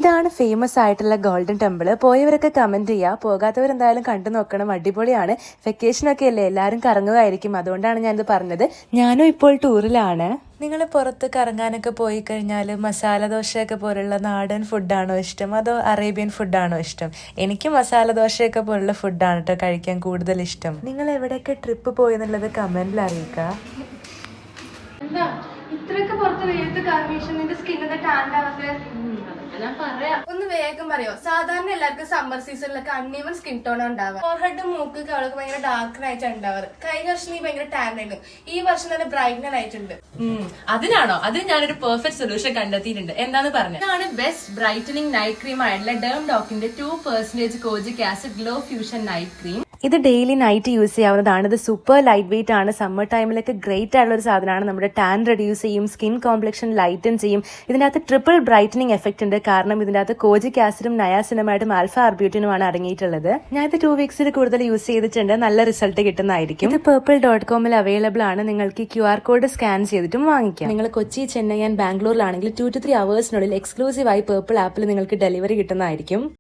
ഇതാണ് ഫേമസ് ആയിട്ടുള്ള golden temple. പോയവരൊക്കെ comment ചെയ്യുക, പോകാത്തവരെന്തായാലും കണ്ടു നോക്കണം, അടിപൊളിയാണ്. വെക്കേഷനൊക്കെ അല്ലേ, എല്ലാവരും കറങ്ങുമായിരിക്കും, അതുകൊണ്ടാണ് ഞാനിത് പറഞ്ഞത്. ഞാനും ഇപ്പോൾ ടൂറിലാണ്. നിങ്ങൾ പുറത്ത് കറങ്ങാനൊക്കെ പോയി കഴിഞ്ഞാൽ മസാല ദോശയൊക്കെ പോലുള്ള നാടൻ ഫുഡാണോ ഇഷ്ടം, അതോ അറേബ്യൻ ഫുഡാണോ ഇഷ്ടം? എനിക്ക് മസാല ദോശയൊക്കെ പോലുള്ള ഫുഡാണ് കേട്ടോ കഴിക്കാൻ കൂടുതൽ ഇഷ്ടം. നിങ്ങൾ എവിടെയൊക്കെ ട്രിപ്പ് പോയി എന്നുള്ളത് കമന്റിൽ അറിയിക്കുക. എന്താ ഇത്രയൊക്കെ പുറത്ത് വെയിലത്ത് കറങ്ങീഷൻ, നിന്റെ സ്കിന്നിന്റെ ടാൻഡ് ആവാത്തെ? ഞാൻ പറയാം, ഒന്ന് വേഗം പറയോ. സാധാരണ എല്ലാവർക്കും സമ്മർ സീസണിലൊക്കെ അൺഈവൻ സ്കിൻ ടോൺ ഉണ്ടാവുക. ഫോർഹെഡ് മൂക്ക് അവൾക്ക് ഭയങ്കര ഡാർക്ക് ആയിട്ട് ഉണ്ടാവാറ്. കഴിഞ്ഞ വർഷം നീ ഭയങ്കര ടാൻ ആയിരുന്നു, ഈ വർഷം നല്ല ബ്രൈറ്റ്നർ ആയിട്ടുണ്ട്. അതിനാണോ? അതിന് ഞാനൊരു പെർഫെക്റ്റ് സൊല്യൂഷൻ കണ്ടെത്തിയിട്ടുണ്ട്. എന്താന്ന് പറഞ്ഞത്? ഇതാണ് ബെസ്റ്റ് ബ്രൈറ്റനിങ് നൈറ്റ് ക്രീം ആയിട്ടുള്ള ഡേം ഡോക്കിന്റെ 2% കോജിക് acid glow fusion night cream. ഇത് ഡെയിലി നൈറ്റ് യൂസ് ചെയ്യാവുന്നതാണ്. ഇത് സൂപ്പർ ലൈറ്റ് വെയിറ്റ് ആണ്. സമ്മർ ടൈമിലൊക്കെ ഗ്രേറ്റ് ആയിട്ടുള്ള ഒരു സാധനമാണ്. നമ്മുടെ ടാൻ റെഡ്യൂസ് ചെയ്യും, സ്കിൻ കോംപ്ലക്ഷൻ ലൈറ്റൻ ചെയ്യും. ഇതിനകത്ത് ട്രിപ്പിൾ ബ്രൈറ്റനിങ് എഫക്ട് ഉണ്ട്, കാരണം ഇതിനകത്ത് കോജിക് ആസിഡും നയാസിനമായിട്ടും ആൽഫ ആർബ്യൂട്ടിനുമാണ് അടങ്ങിയിട്ടുള്ളത്. ഞാൻ ഇത് 2 വീക്സിൽ കൂടുതൽ യൂസ് ചെയ്തിട്ടുണ്ട്, നല്ല റിസൾട്ട് കിട്ടുന്നതായിരിക്കും. ഇത് purple.com അവൈലബിൾ ആണ്. നിങ്ങൾക്ക് QR കോഡ് സ്കാൻ ചെയ്തിട്ടും വാങ്ങിക്കാം. നിങ്ങൾ കൊച്ചി, ചെന്നൈ ആൻഡ് ബാംഗ്ലൂരിലാണെങ്കിൽ 2 to 3 hours എക്സ്ക്ലൂസീവായി പർപ്പിൾ ആപ്പിൽ നിങ്ങൾക്ക് ഡെലിവറി കിട്ടുന്നതായിരിക്കും.